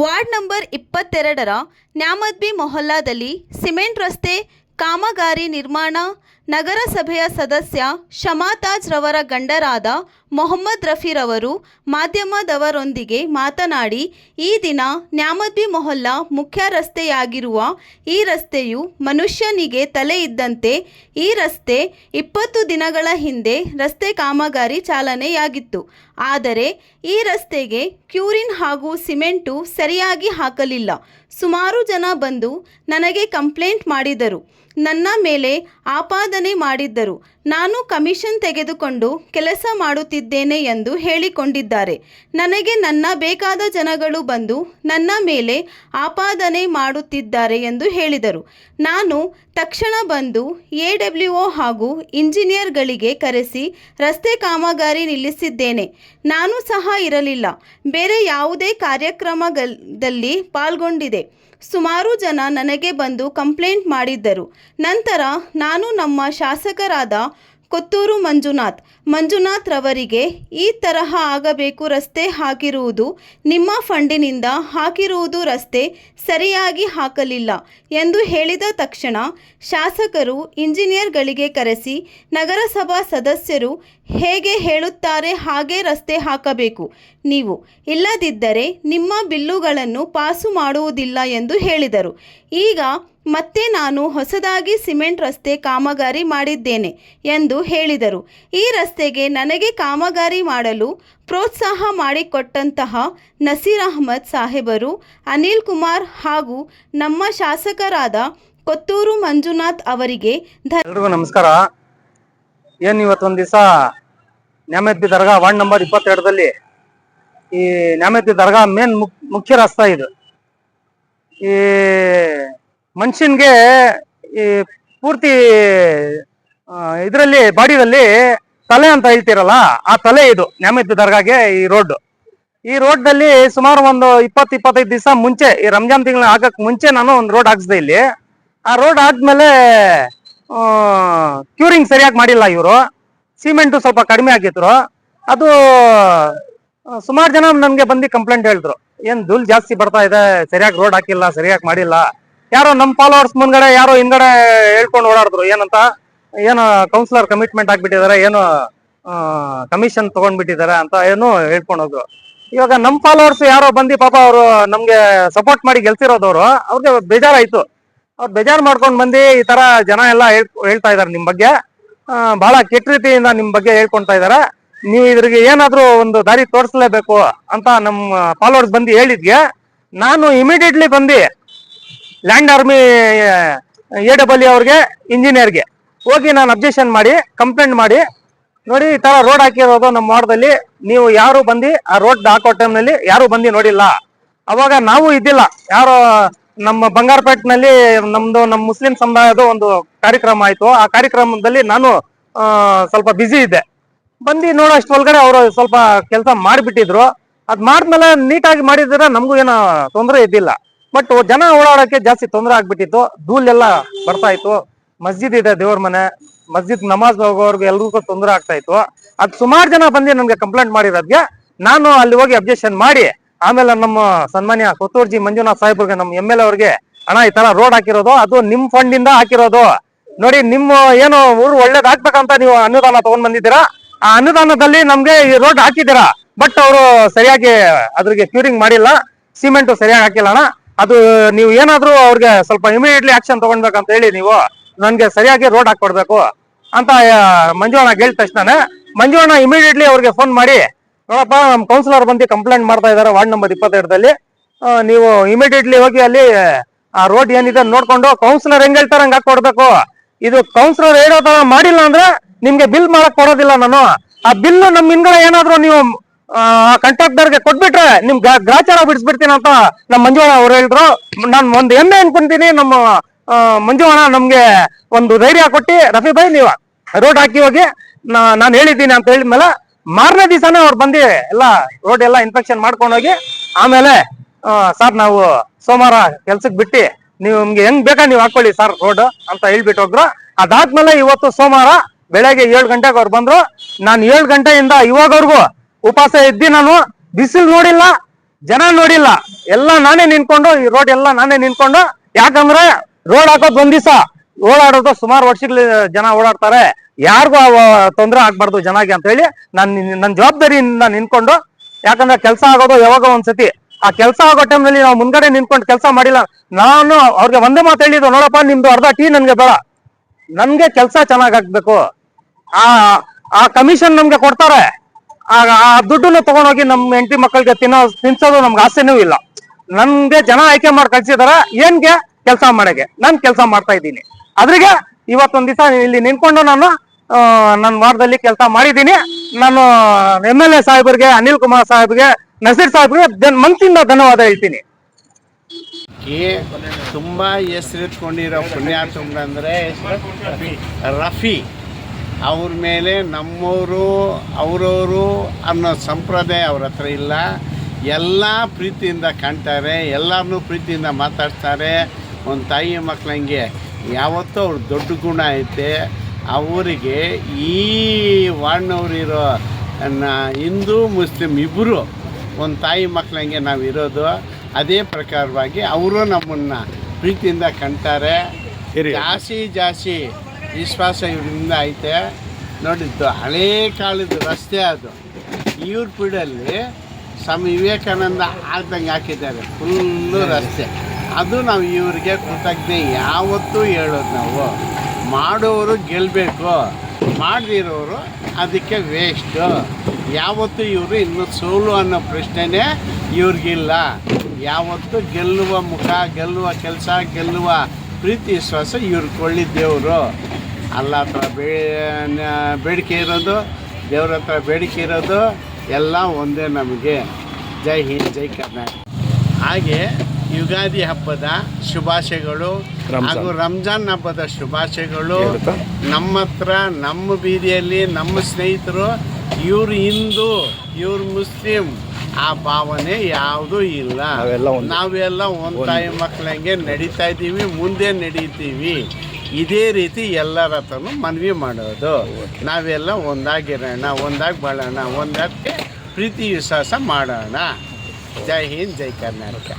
Ward number 22ರ ನ್ಯಾಮದ್ವಿ ಮೊಹಲ್ಲಾದಲ್ಲಿ cement ರಸ್ತೆ ಕಾಮಗಾರಿ ನಿರ್ಮಾಣ ನಗರಸಭೆಯ ಸದಸ್ಯ ಶಮಾತಾಜ್ ರವರ ಗಂಡರಾದ ಮೊಹಮ್ಮದ್ ರಫಿರವರು ಮಾಧ್ಯಮದವರೊಂದಿಗೆ ಮಾತನಾಡಿ, ಈ ದಿನ ನ್ಯಾಮದ್ವಿ ಮೊಹಲ್ಲಾ ಮುಖ್ಯ ರಸ್ತೆಯಾಗಿರುವ ಈ ರಸ್ತೆಯು ಮನುಷ್ಯನಿಗೆ ತಲೆ ಇದ್ದಂತೆ. ಈ ರಸ್ತೆ 20 ದಿನಗಳ ಹಿಂದೆ ರಸ್ತೆ ಕಾಮಗಾರಿ ಚಾಲನೆಯಾಗಿತ್ತು. ಆದರೆ ಈ ರಸ್ತೆಗೆ ಕ್ಯೂರಿನ್ ಹಾಗೂ ಸಿಮೆಂಟು ಸರಿಯಾಗಿ ಹಾಕಲಿಲ್ಲ. ಸುಮಾರು ಜನ ಬಂದು ನನಗೆ ಕಂಪ್ಲೇಂಟ್ ಮಾಡಿದರು, ನನ್ನ ಮೇಲೆ ಆಪಾದನೆ ಮಾಡಿದ್ದರು. ನಾನು ಕಮಿಷನ್ ತೆಗೆದುಕೊಂಡು ಕೆಲಸ ಮಾಡುತ್ತಿದ್ದೇನೆ ಎಂದು ಹೇಳಿಕೊಂಡಿದ್ದಾರೆ. ನನಗೆ ನನ್ನ ಬೇಕಾದ ಜನಗಳು ಬಂದು ನನ್ನ ಮೇಲೆ ಆಪಾದನೆ ಮಾಡುತ್ತಿದ್ದಾರೆ ಎಂದು ಹೇಳಿದರು. ನಾನು ತಕ್ಷಣ ಬಂದು AWO ಹಾಗೂ ಇಂಜಿನಿಯರ್ಗಳಿಗೆ ಕರೆಸಿ ರಸ್ತೆ ಕಾಮಗಾರಿ ನಿಲ್ಲಿಸಿದ್ದೇನೆ. ನಾನು ಸಹ ಇರಲಿಲ್ಲ, ಬೇರೆ ಯಾವುದೇ ಕಾರ್ಯಕ್ರಮದಲ್ಲಿ ಪಾಲ್ಗೊಂಡಿದೆ. ಸುಮಾರು ಜನ ನನಗೆ ಬಂದು ಕಂಪ್ಲೇಂಟ್ ಮಾಡಿದ್ದರು. ನಂತರ ನಾನು ನಮ್ಮ ಶಾಸಕರಾದ ಕೊತ್ತೂರು ಮಂಜುನಾಥ್ ರವರಿಗೆ ಈ ತರಹ ಆಗಬೇಕು, ರಸ್ತೆ ಹಾಕಿರುವುದು ನಿಮ್ಮ ಫಂಡಿನಿಂದ ಹಾಕಿರುವುದು, ರಸ್ತೆ ಸರಿಯಾಗಿ ಹಾಕಲಿಲ್ಲ ಎಂದು ಹೇಳಿದ ತಕ್ಷಣ ಶಾಸಕರು ಇಂಜಿನಿಯರ್ಗಳಿಗೆ ಕರೆಸಿ ನಗರಸಭಾ ಸದಸ್ಯರು ಹೇಗೆ ಹೇಳುತ್ತಾರೆ ಹಾಗೆ ರಸ್ತೆ ಹಾಕಬೇಕು, ನೀವು ಇಲ್ಲದಿದ್ದರೆ ನಿಮ್ಮ ಬಿಲ್ಲುಗಳನ್ನು ಪಾಸು ಮಾಡುವುದಿಲ್ಲ ಎಂದು ಹೇಳಿದರು. ಈಗ ಮತ್ತೆ ನಾನು ಹೊಸದಾಗಿ ಸಿಮೆಂಟ್ ರಸ್ತೆ ಕಾಮಗಾರಿ ಮಾಡಿದ್ದೇನೆ ಎಂದು ಹೇಳಿದರು. ಈ ರಸ್ತೆಗೆ ನನಗೆ ಕಾಮಗಾರಿ ಮಾಡಲು ಪ್ರೋತ್ಸಾಹ ಮಾಡಿಕೊಟ್ಟಂತಹ ನಸೀರ್ ಅಹಮದ್ ಸಾಹೇಬರು, ಅನಿಲ್ ಕುಮಾರ್ ಹಾಗೂ ನಮ್ಮ ಶಾಸಕರಾದ ಕೊತ್ತೂರು ಮಂಜುನಾಥ್ ಅವರಿಗೆ ಎಲ್ರಿಗೂ ನಮಸ್ಕಾರ. ಏನು ಇವತ್ತೊಂದು ದಿವಸ ನ್ಯಾಮದ್ವಿ ದರ್ಗಾ ವಾರ್ಡ್ ನಂಬರ್ 22ದಲ್ಲಿ ಈ ನ್ಯಾಮದ್ವಿ ದರ್ಗಾ ಮೇನ್ ಮುಖ್ಯ ರಸ್ತೆ ಇದು. ಈ ಮನುಷ್ಯನ್ಗೆ ಈ ಪೂರ್ತಿ ಇದರಲ್ಲಿ ಬಾಡಿಯಲ್ಲಿ ತಲೆ ಅಂತ ಹೇಳ್ತಿರಲ್ಲ, ಆ ತಲೆ ಇದು ನ್ಯಾಮದ್ವಿ ದರ್ಗಾಗೆ ಈ ರೋಡ್ನಲ್ಲಿ ಸುಮಾರು ಒಂದು 20-25 ದಿವಸ ಮುಂಚೆ, ಈ ರಂಜಾನ್ ತಿಂಗಳ ಆಗಕ್ ಮುಂಚೆ ನಾನು ಒಂದು ರೋಡ್ ಹಾಕ್ಸಿದೆ ಇಲ್ಲಿ. ಆ ರೋಡ್ ಆದ್ಮೇಲೆ ಕ್ಯೂರಿಂಗ್ ಸರಿಯಾಗಿ ಮಾಡಿಲ್ಲ ಇವರು, ಸಿಮೆಂಟು ಸ್ವಲ್ಪ ಕಡಿಮೆ ಹಾಕಿದ್ರು. ಅದು ಸುಮಾರು ಜನ ನನ್ಗೆ ಬಂದು ಕಂಪ್ಲೇಂಟ್ ಹೇಳಿದ್ರು, ಏನ್ ಧೂಳ್ ಜಾಸ್ತಿ ಬರ್ತಾ ಇದೆ, ಸರಿಯಾಗಿ ರೋಡ್ ಹಾಕಿಲ್ಲ, ಸರಿಯಾಗಿ ಮಾಡಿಲ್ಲ. ಯಾರೋ ನಮ್ಮ ಫಾಲೋವರ್ಸ್ ಮುಂದ್ಗಡೆ ಯಾರೋ ಹಿಂದ್ಗಡೆ ಹೇಳ್ಕೊಂಡು ಓಡಾಡಿದ್ರು, ಏನೋ ಕೌನ್ಸಿಲರ್ ಕಮಿಟ್ಮೆಂಟ್ ಆಗ್ಬಿಟ್ಟಿದ್ದಾರೆ, ಏನೋ ಕಮಿಷನ್ ತಗೊಂಡ್ಬಿಟ್ಟಿದ್ದಾರೆ ಅಂತ ಏನೋ ಹೇಳ್ಕೊಂಡು ಹೋದ್ರು. ಇವಾಗ ನಮ್ಮ ಫಾಲೋವರ್ಸ್ ಯಾರೋ ಬಂದು ಪಾಪ ಅವರು ನಮ್ಗೆ ಸಪೋರ್ಟ್ ಮಾಡಿ ಗೆಲ್ಸಿರೋದವ್ರು, ಅವ್ರಿಗೆ ಬೇಜಾರಾಯ್ತು. ಅವ್ರು ಬೇಜಾರು ಮಾಡ್ಕೊಂಡು ಬಂದು ಈ ತರ ಜನ ಎಲ್ಲ ಹೇಳ್ತಾ ಇದಾರೆ ನಿಮ್ ಬಗ್ಗೆ, ಬಹಳ ಕೆಟ್ಟ ರೀತಿಯಿಂದ ನಿಮ್ ಬಗ್ಗೆ ಹೇಳ್ಕೊಂತಾ ಇದಾರೆ. ನೀವು ಇದ್ರಿಗೆ ಏನಾದ್ರೂ ಒಂದು ದಾರಿ ತೋರಿಸಲೇಬೇಕು ಅಂತ ನಮ್ಮ ಫಾಲೋವರ್ಸ್ ಬಂದು ಹೇಳಿದ್ಗೆ ನಾನು ಇಮಿಡಿಯೇಟ್ಲಿ ಬಂದು ಲ್ಯಾಂಡ್ ಆರ್ಮಿ AWO ಅವ್ರಿಗೆ, ಇಂಜಿನಿಯರ್ಗೆ ಹೋಗಿ ನಾನು ಅಬ್ಜೆಕ್ಷನ್ ಮಾಡಿ ಕಂಪ್ಲೇಂಟ್ ಮಾಡಿ, ನೋಡಿ ಈ ತರ ರೋಡ್ ಹಾಕಿರೋದು ನಮ್ಮ ವಾರ್ಡಲ್ಲಿ, ನೀವು ಯಾರು ಬಂದು ಆ ರೋಡ್ ಹಾಕೋ ಟೈಮ್ನಲ್ಲಿ ಯಾರು ಬಂದು ನೋಡಿಲ್ಲ. ಅವಾಗ ನಾವು ಇದ್ದಿಲ್ಲ, ಯಾರೋ ನಮ್ಮ ಬಂಗಾರಪೇಟ್ನಲ್ಲಿ ನಮ್ಮ ಮುಸ್ಲಿಂ ಸಮುದಾಯದ ಒಂದು ಕಾರ್ಯಕ್ರಮ ಆಯ್ತು. ಆ ಕಾರ್ಯಕ್ರಮದಲ್ಲಿ ನಾನು ಸ್ವಲ್ಪ ಬ್ಯುಸಿ ಇದ್ದೆ. ಬಂದು ನೋಡೋ ಅಷ್ಟು ಒಳಗಡೆ ಅವರು ಸ್ವಲ್ಪ ಕೆಲಸ ಮಾಡಿಬಿಟ್ಟಿದ್ರು. ಅದ್ ಮಾಡಿದ್ಮೇಲೆ ನೀಟಾಗಿ ಮಾಡಿದ್ರೆ ನಮಗೂ ಏನೋ ತೊಂದರೆ ಇದ್ದಿಲ್ಲ. ಬಟ್ ಜನ ಓಡಾಡಕ್ಕೆ ಜಾಸ್ತಿ ತೊಂದರೆ ಆಗ್ಬಿಟ್ಟಿತ್ತು, ಧೂಳೆಲ್ಲ ಬರ್ತಾ ಇತ್ತು. ಮಸ್ಜಿದ್ ಇದೆ, ದೇವ್ರ ಮನೆ, ಮಸ್ಜಿದ್ ನಮಾಜ್ ಹೋಗೋರ್ಗು ಎಲ್ರಿಗೂ ತೊಂದರೆ ಆಗ್ತಾ ಇತ್ತು. ಅದ್ ಸುಮಾರು ಜನ ಬಂದು ನನ್ಗೆ ಕಂಪ್ಲೇಂಟ್ ಮಾಡಿರೋದ್ಗೆ ನಾನು ಅಲ್ಲಿ ಹೋಗಿ ಅಬ್ಜೆಕ್ಷನ್ ಮಾಡಿ, ಆಮೇಲೆ ನಮ್ಮ ಸನ್ಮಾನ್ಯ ಕೊತ್ತೂರ್ಜಿ ಮಂಜುನಾಥ್ ಸಾಹೇಬ್ರಿಗೆ, ನಮ್ಮ MLA ಅವ್ರಿಗೆ, ಅಣ್ಣ ಈ ತರ ರೋಡ್ ಹಾಕಿರೋದು ಅದು ನಿಮ್ ಫಂಡ್ ಇಂದ ಹಾಕಿರೋದು, ನೋಡಿ ನಿಮ್ಮ ಏನು ಊರು ಒಳ್ಳೇದ್ ಹಾಕ್ಬೇಕಂತ ನೀವು ಅನುದಾನ ತಗೊಂಡ್ ಬಂದಿದ್ದೀರಾ, ಆ ಅನುದಾನದಲ್ಲಿ ನಮ್ಗೆ ಈ ರೋಡ್ ಹಾಕಿದ್ದೀರಾ. ಬಟ್ ಅವರು ಸರಿಯಾಗಿ ಅದ್ರಿಗೆ ಕ್ಯೂರಿಂಗ್ ಮಾಡಿಲ್ಲ, ಸಿಮೆಂಟ್ ಸರಿಯಾಗಿ ಹಾಕಿಲ್ಲ ಅಣ್ಣ. ಅದು ನೀವು ಏನಾದ್ರೂ ಅವ್ರಿಗೆ ಸ್ವಲ್ಪ ಇಮಿಡಿಯೇಟ್ಲಿ ಆಕ್ಷನ್ ತಗೊಂಡ್ಬೇಕಂತ ಹೇಳಿ ನೀವು ನನ್ಗೆ ಸರಿಯಾಗಿ ರೋಡ್ ಹಾಕೊಡ್ಬೇಕು ಅಂತ ಮಂಜುವಣ್ಣ ಹೇಳಿದ ತಕ್ಷಣ ಮಂಜುವಣ್ಣ ಇಮಿಡಿಯೇಟ್ಲಿ ಅವ್ರಿಗೆ ಫೋನ್ ಮಾಡಿ, ನೋಡಪ್ಪ ನಮ್ಮ ಕೌನ್ಸಿಲರ್ ಬಂದು ಕಂಪ್ಲೇಂಟ್ ಮಾಡ್ತಾ ಇದಾರೆ ವಾರ್ಡ್ ನಂಬರ್ 22ದಲ್ಲಿ, ನೀವು ಇಮಿಡಿಯೇಟ್ಲಿ ಹೋಗಿ ಅಲ್ಲಿ ಆ ರೋಡ್ ಏನಿದೆ ನೋಡ್ಕೊಂಡು ಕೌನ್ಸಿಲರ್ ಹೆಂಗ್ ಹೇಳ್ತಾರೆ ಹಂಗ ಹಾಕೊಡ್ಬೇಕು. ಇದು ಕೌನ್ಸಿಲರ್ ಹೇಳೋ ತರ ಮಾಡಿಲ್ಲ ಅಂದ್ರೆ ನಿಮ್ಗೆ ಬಿಲ್ ಮಾಡಕ್ ಕೊಡೋದಿಲ್ಲ ನಾನು. ಆ ಬಿಲ್ ನಮ್ ಹಿಂದ್ಗಡೆ ಏನಾದ್ರು ನೀವು ಕಾಂಟ್ರಾಕ್ಟರ್ಗೆ ಕೊಟ್ಬಿಟ್ರೆ ನಿಮ್ ಗ್ರಾಚಾರ ಬಿಡಿಸ್ಬಿಡ್ತೀನಿ ಅಂತ ನಮ್ಮ ಮಂಜುವಣ್ಣ ಅವ್ರು ಹೇಳಿದ್ರು. ನಾನು ಒಂದು ಹೆಮ್ಮೆ ಅನ್ಕೊಂತೀನಿ, ನಮ್ಮ ಮಂಜುವಣ್ಣ ನಮ್ಗೆ ಒಂದು ಧೈರ್ಯ ಕೊಟ್ಟಿ, ರಫಿ ಭಾಯ್ ನೀವು ರೋಡ್ ಹಾಕಿ ಹೋಗಿ ನಾನು ಹೇಳಿದ್ದೀನಿ ಅಂತ ಹೇಳಿದ್ಮೇಲೆ ಮಾರನೇ ದಿವಸನೇ ಅವ್ರು ಬಂದು ಎಲ್ಲ ರೋಡ್ ಎಲ್ಲ ಇನ್ಸ್ಪೆಕ್ಷನ್ ಮಾಡ್ಕೊಂಡು ಹೋಗಿ, ಆಮೇಲೆ ಸರ್ ನಾವು ಸೋಮವಾರ ಕೆಲ್ಸಕ್ಕೆ ಬಿಟ್ಟು ನಿಮ್ಗೆ ಹೆಂಗ್ ಬೇಕಾ ನೀವು ಹಾಕೊಳ್ಳಿ ಸರ್ ರೋಡ್ ಅಂತ ಹೇಳ್ಬಿಟ್ಟು ಹೋದ್ರು. ಅದಾದ್ಮೇಲೆ ಇವತ್ತು ಸೋಮವಾರ ಬೆಳಗ್ಗೆ 7 ಗಂಟೆಗೆ ಅವ್ರು ಬಂದ್ರು. ನಾನು 7 ಗಂಟೆಯಿಂದ ಇವಾಗವ್ರಿಗೂ ಉಪವಾಸ ಇದ್ದಿ, ನಾನು ಬಿಸಿಲು ನೋಡಿಲ್ಲ, ಜನ ನೋಡಿಲ್ಲ, ಎಲ್ಲ ನಾನೇ ನಿಂತ್ಕೊಂಡು ಈ ರೋಡ್ ಎಲ್ಲ ನಾನೇ ನಿಂತ್ಕೊಂಡು, ಯಾಕಂದ್ರೆ ರೋಡ್ ಹಾಕೋದ್ ಒಂದ್ ದಿವಸ, ಓಡಾಡೋದು ಸುಮಾರು ವರ್ಷಗಳ ಜನ ಓಡಾಡ್ತಾರೆ, ಯಾರಿಗೂ ತೊಂದರೆ ಆಗ್ಬಾರ್ದು ಜನಗೆ ಅಂತ ಹೇಳಿ ನನ್ನ ಜವಾಬ್ದಾರಿಯಿಂದ ನಿಂತ್ಕೊಂಡು, ಯಾಕಂದ್ರೆ ಕೆಲಸ ಆಗೋದು ಯಾವಾಗ ಒಂದ್ಸತಿ, ಆ ಕೆಲಸ ಆಗೋ ಟೈಮ್ನಲ್ಲಿ ನಾವು ಮುಂದ್ಗಡೆ ನಿಂತ್ಕೊಂಡು ಕೆಲಸ ಮಾಡಿಲ್ಲ. ನಾನು ಅವ್ರಿಗೆ ಒಂದೇ ಮಾತು ಹೇಳಿದ್ದು, ನೋಡಪ್ಪ ನಿಮ್ದು ಅರ್ಧ ಟೀ ನನ್ಗೆ ಬೇಡ, ನನ್ಗೆ ಕೆಲಸ ಚೆನ್ನಾಗ್ ಆಗ್ಬೇಕು. ಆ ಕಮಿಷನ್ ನಮ್ಗೆ ಕೊಡ್ತಾರೆ, ಆ ದುಡ್ಡನ್ನು ತಗೊಂಡೋಗಿ ನಮ್ಮ ಹೆಂಡತಿ ಮಕ್ಕಳಿಗೆ ತಿನ್ಸೋದು ನಮ್ಗೆ ಆಸೆನೂ ಇಲ್ಲ. ನನ್ಗೆ ಜನ ಆಯ್ಕೆ ಮಾಡಿ ಕಳ್ಸಿದಾರೆ ಏನ್ಗೆ ಕೆಲಸ ಮಾಡಕ್ಕೆ, ನಾನು ಕೆಲಸ ಮಾಡ್ತಾ ಇದ್ದೀನಿ. ಅದ್ರಿಗೆ ಇವತ್ತೊಂದ್ ದಿವಸ ಇಲ್ಲಿ ನಿಂತ್ಕೊಂಡು ನಾನು ನನ್ನ ವಾರ್ಡಲ್ಲಿ ಕೆಲಸ ಮಾಡಿದ್ದೀನಿ. ನಾನು MLA ಸಾಹೇಬ್ರಿಗೆ, ಅನಿಲ್ ಕುಮಾರ್ ಸಾಹೇಬ್ಗೆ, ನಸೀರ್ ಸಾಹೇಬ್ಗೆ ಮನಸ್ಸಿಂದ ಧನ್ಯವಾದ ಹೇಳ್ತೀನಿ. ತುಂಬಾ ಹೆಸರಿಟ್ಕೊಂಡಿರೋ ಪುಣ್ಯಾತ್ಮ ಅಂದ್ರೆ ರಫಿ. ಅವ್ರ ಮೇಲೆ ನಮ್ಮವರು ಅವರವರು ಅನ್ನೋ ಸಂಪ್ರದಾಯ ಅವ್ರ ಹತ್ರ ಇಲ್ಲ. ಎಲ್ಲ ಪ್ರೀತಿಯಿಂದ ಕಾಣ್ತಾರೆ, ಎಲ್ಲರನ್ನೂ ಪ್ರೀತಿಯಿಂದ ಮಾತಾಡ್ತಾರೆ. ಒಂದು ತಾಯಿ ಮಕ್ಕಳಂಗೆ ಯಾವತ್ತೂ ಅವ್ರ ದೊಡ್ಡ ಗುಣ ಐತೆ. ಅವರಿಗೆ ಈ ವಾರ್ಡ್ನವರಿರೋ ಹಿಂದೂ ಮುಸ್ಲಿಂ ಇಬ್ಬರು ಒಂದು ತಾಯಿ ಮಕ್ಕಳಂಗೆ ನಾವು ಇರೋದು. ಅದೇ ಪ್ರಕಾರವಾಗಿ ಅವರು ನಮ್ಮನ್ನು ಪ್ರೀತಿಯಿಂದ ಕಾಣ್ತಾರೆ. ಜಾಸ್ತಿ ವಿಶ್ವಾಸ ಇವರಿಂದ ಐತೆ. ನೋಡಿದ್ದು ಹಳೇ ಕಾಲದ ರಸ್ತೆ ಅದು. ಇವ್ರ ಪೀಡಲ್ಲಿ ಸ್ವಾಮಿ ವಿವೇಕಾನಂದ ಆಗ್ದಂಗೆ ಹಾಕಿದ್ದಾರೆ ಫುಲ್ಲು ರಸ್ತೆ. ಅದು ನಾವು ಇವ್ರಿಗೆ ಕೃತಜ್ಞೆ ಯಾವತ್ತೂ ಹೇಳೋದು. ನಾವು ಮಾಡೋರು ಗೆಲ್ಲಬೇಕು, ಮಾಡದಿರೋರು ಅದಕ್ಕೆ ವೇಸ್ಟು. ಯಾವತ್ತೂ ಇವರು ಇನ್ನು ಸೋಲು ಅನ್ನೋ ಪ್ರಶ್ನೆನೇ ಇವ್ರಿಗಿಲ್ಲ. ಯಾವತ್ತೂ ಗೆಲ್ಲುವ ಮುಖ, ಗೆಲ್ಲುವ ಕೆಲಸ, ಗೆಲ್ಲುವ ಪ್ರೀತಿ ವಿಶ್ವಾಸ ಇವ್ರಿಗೆ ಕೊಳ್ಳಿದ್ದೇವರು. ಅಲ್ಲ ಹತ್ರ ಬೇಡಿಕೆ ಇರೋದು, ದೇವ್ರ ಹತ್ರ ಬೇಡಿಕೆ ಇರೋದು ಎಲ್ಲ ಒಂದೇ ನಮಗೆ. ಜೈ ಹಿಂದ್, ಜೈ ಕರ್ನಾಟಕ. ಹಾಗೆ ಯುಗಾದಿ ಹಬ್ಬದ ಶುಭಾಶಯಗಳು ಹಾಗೂ ರಂಜಾನ್ ಹಬ್ಬದ ಶುಭಾಶಯಗಳು. ನಮ್ಮ ಹತ್ರ, ನಮ್ಮ ಬೀದಿಯಲ್ಲಿ ನಮ್ಮ ಸ್ನೇಹಿತರು ಇವ್ರು ಹಿಂದೂ, ಇವ್ರು ಮುಸ್ಲಿಂ ಆ ಭಾವನೆ ಯಾವುದೂ ಇಲ್ಲ. ನಾವೆಲ್ಲ ಒಂದು ತಾಯಿ ಮಕ್ಕಳಂಗೆ ನಡೀತಾ ಇದ್ದೀವಿ, ಮುಂದೆ ನಡೀತೀವಿ. ಇದೇ ರೀತಿ ಎಲ್ಲರ ಹತ್ರನೂ ಮನವಿ ಮಾಡೋದು. ನಾವೆಲ್ಲ ಒಂದಾಗಿರೋಣ, ಒಂದಾಗಿ ಬಾಳೋಣ, ಒಂದಕ್ಕೆ ಪ್ರೀತಿ ವಿಶ್ವಾಸ ಮಾಡೋಣ. ಜೈ ಹಿಂದ್, ಜೈ ಕರ್ನಾಟಕ.